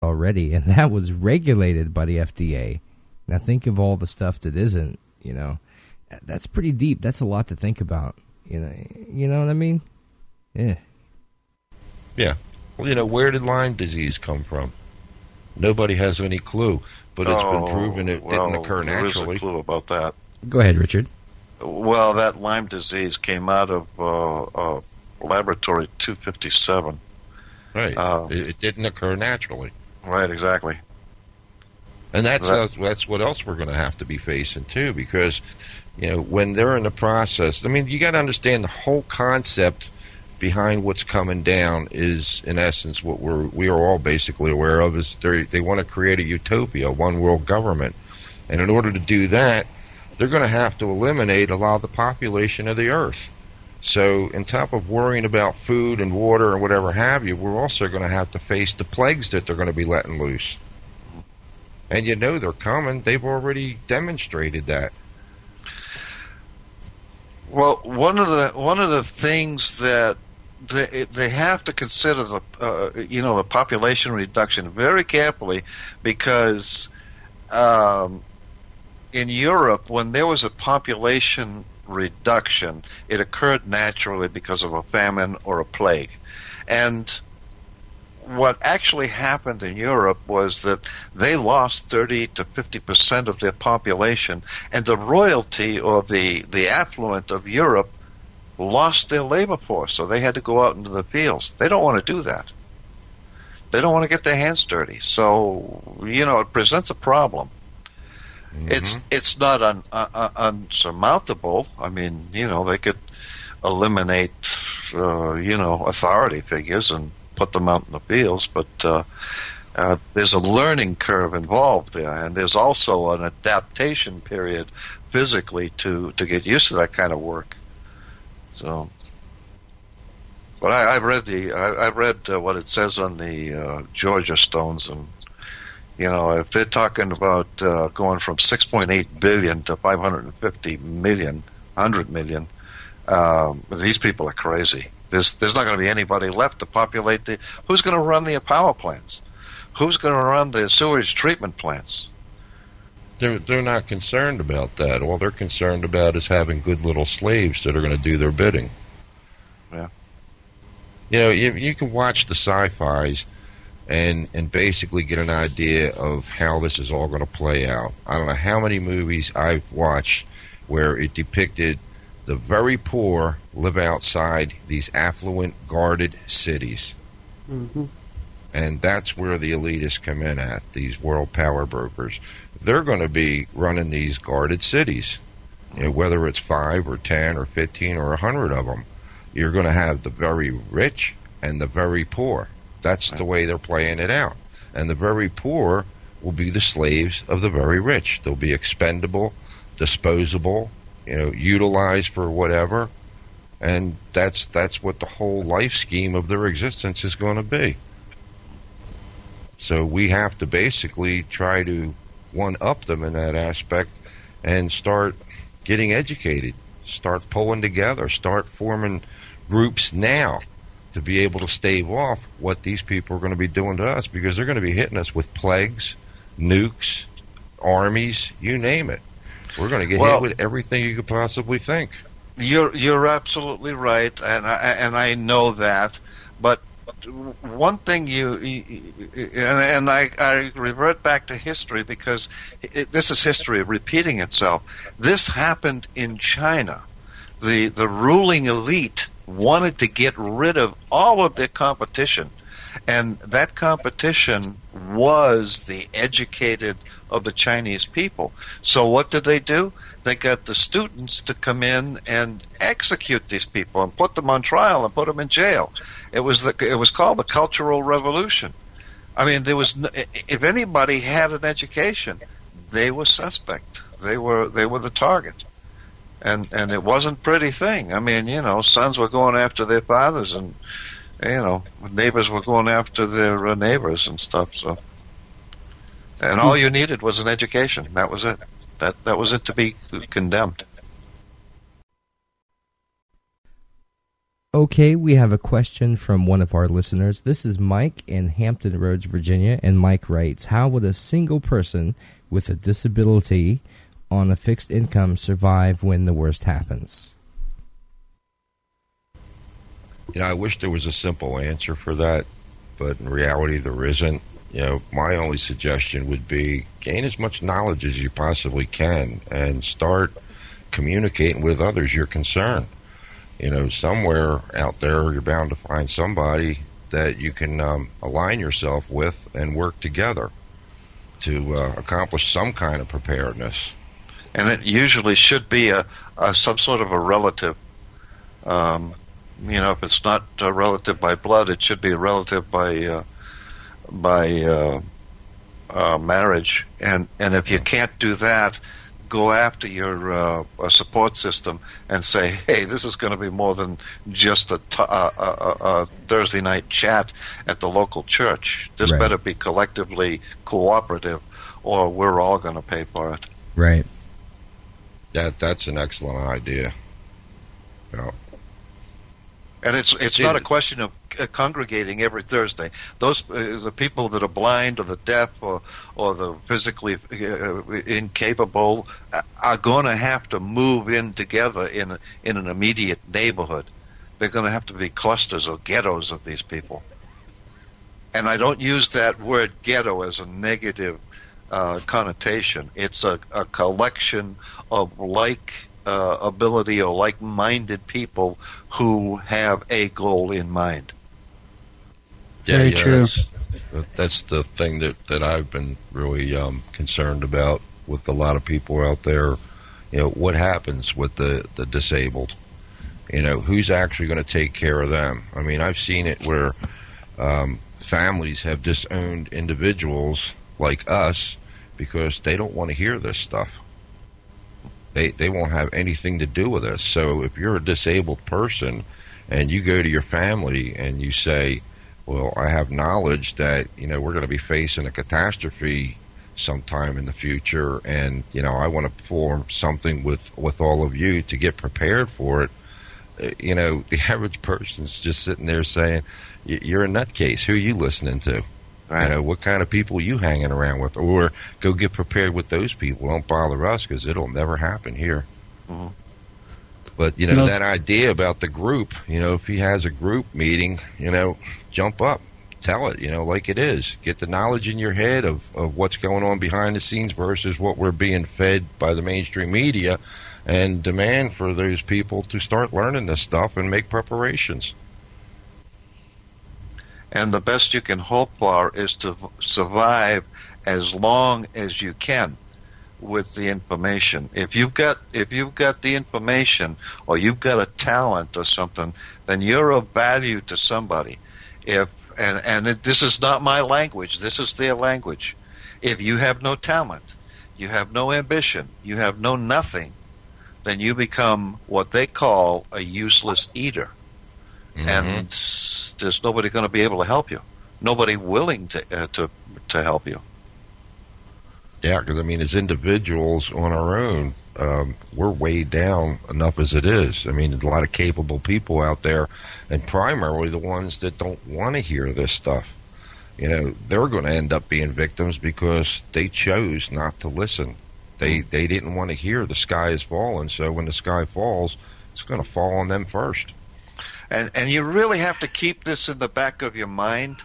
already, and that was regulated by the FDA. Now think of all the stuff that isn't. That's pretty deep. That's a lot to think about. You know what I mean? Yeah. Yeah. Well, where did Lyme disease come from? Nobody has any clue, but it's been proven it didn't occur naturally. There is a clue about that. Go ahead, Richard. Well, that Lyme disease came out of Laboratory 257. Right. It didn't occur naturally. Right, exactly. And that's what else we're going to have to be facing, too, because, when they're in the process, you got to understand the whole concept behind what's coming down is, in essence, what we are all basically aware of is they want to create a utopia, one world government. And in order to do that, they're going to have to eliminate a lot of the population of the earth. So on top of worrying about food and water and whatever have you, we're also going to have to face the plagues that they're going to be letting loose. And they're coming. They've already demonstrated that. Well, one of the things that they have to consider the population reduction very carefully, because in Europe, when there was a population reduction, it occurred naturally because of a famine or a plague. And what actually happened in Europe was that they lost 30 to 50% of their population, and the royalty or the affluent of Europe lost their labor force, so they had to go out into the fields. They don't want to do that. They don't want to get their hands dirty. So, it presents a problem. Mm-hmm. It's not unsurmountable. They could eliminate, authority figures and put them out in the fields, but there's a learning curve involved there, and there's also an adaptation period physically to get used to that kind of work. So, but I've read what it says on the Georgia stones, and if they're talking about going from 6.8 billion to 550 million, 100 million, these people are crazy. There's not going to be anybody left to populate who's going to run the power plants? Who's going to run the sewage treatment plants? They're not concerned about that. All they're concerned about is having good little slaves that are going to do their bidding. Yeah. You can watch the sci-fis and basically get an idea of how this is all going to play out. I don't know how many movies I've watched where it depicted the very poor live outside these affluent, guarded cities. Mm-hmm. And that's where the elitists come in at, these world power brokers. They're going to be running these guarded cities. Whether it's 5 or 10 or 15 or 100 of them, you're going to have the very rich and the very poor. That's the way they're playing it out. And the very poor will be the slaves of the very rich. They'll be expendable, disposable, utilized for whatever. And that's what the whole life scheme of their existence is going to be. So we have to basically try to one-up them in that aspect and start getting educated, start pulling together, start forming groups now to be able to stave off what these people are going to be doing to us, because they're going to be hitting us with plagues, nukes, armies, you name it. We're going to get hit with everything you could possibly think. You're absolutely right, and I know that. But one thing I revert back to history, because this is history repeating itself. This happened in China. The ruling elite wanted to get rid of all of their competition, and that competition was the educated of the Chinese people. So what did they do? They got the students to come in and execute these people and put them on trial and put them in jail. It was called the Cultural Revolution. If anybody had an education, they were suspect. They were the target. And it wasn't a pretty thing. Sons were going after their fathers, and neighbors were going after their neighbors and stuff. So, and all you needed was an education. That was it. That was it to be condemned. Okay, we have a question from one of our listeners. This is Mike in Hampton Roads, Virginia, and Mike writes, how would a single person with a disability on a fixed income survive when the worst happens? I wish there was a simple answer for that, but in reality there isn't. My only suggestion would be gain as much knowledge as you possibly can and start communicating with others your concern. Somewhere out there you're bound to find somebody that you can align yourself with and work together to accomplish some kind of preparedness. And it usually should be a some sort of a relative. If it's not a relative by blood, it should be a relative by marriage. And if you can't do that, go after your support system and say, hey, this is going to be more than just a Thursday night chat at the local church. This Right. better be collectively cooperative, or we're all going to pay for it. Right. That's an excellent idea. And it's not a question of congregating every Thursday. Those the people that are blind or the deaf or the physically incapable are going to have to move in together in an immediate neighborhood. They're going to have to be clusters or ghettos of these people. And I don't use that word ghetto as a negative connotation. It's a collection of ability or like-minded people who have a goal in mind. Very true. That's the thing that I've been really concerned about with a lot of people out there. What happens with the disabled? Who's actually going to take care of them? I mean, I've seen it where families have disowned individuals like us because they don't want to hear this stuff. They won't have anything to do with us. So if you're a disabled person and you go to your family and you say, well, I have knowledge that, we're going to be facing a catastrophe sometime in the future, and, I want to form something with all of you to get prepared for it. The average person's just sitting there saying, you're a nutcase. Who are you listening to? Right. What kind of people are you hanging around with? Or go get prepared with those people. Don't bother us because it'll never happen here. Mm-hmm. But, that idea about the group, if he has a group meeting, jump up. Tell it, like it is. Get the knowledge in your head of what's going on behind the scenes versus what we're being fed by the mainstream media, and demand for those people to start learning this stuff and make preparations. And the best you can hope for is to survive as long as you can with the information. If you've got the information, or you've got a talent or something, then you're of value to somebody. This is not my language, this is their language. If you have no talent, you have no ambition, you have no nothing, then you become what they call a useless eater. Mm-hmm. And there's nobody going to be able to help you. Nobody willing to help you. Yeah, because as individuals on our own, we're weighed down enough as it is. There's a lot of capable people out there, and primarily the ones that don't want to hear this stuff. They're going to end up being victims because they chose not to listen. They didn't want to hear the sky is falling, so when the sky falls, it's going to fall on them first. And you really have to keep this in the back of your mind.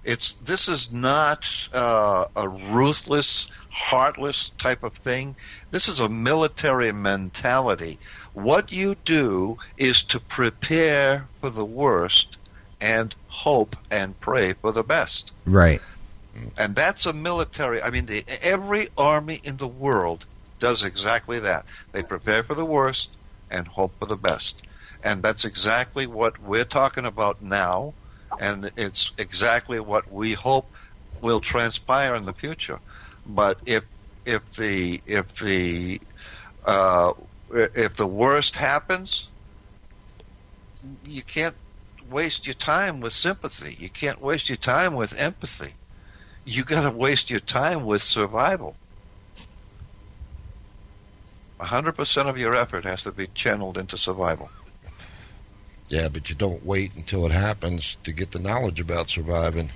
This is not a ruthless, heartless type of thing. This is a military mentality. What you do is to prepare for the worst and hope and pray for the best. Right. And that's a military. Every army in the world does exactly that. They prepare for the worst and hope for the best. And that's exactly what we're talking about now, and it's exactly what we hope will transpire in the future. But if the worst happens, you can't waste your time with sympathy. You can't waste your time with empathy. You got to waste your time with survival. 100% of your effort has to be channeled into survival. Yeah, but you don't wait until it happens to get the knowledge about surviving.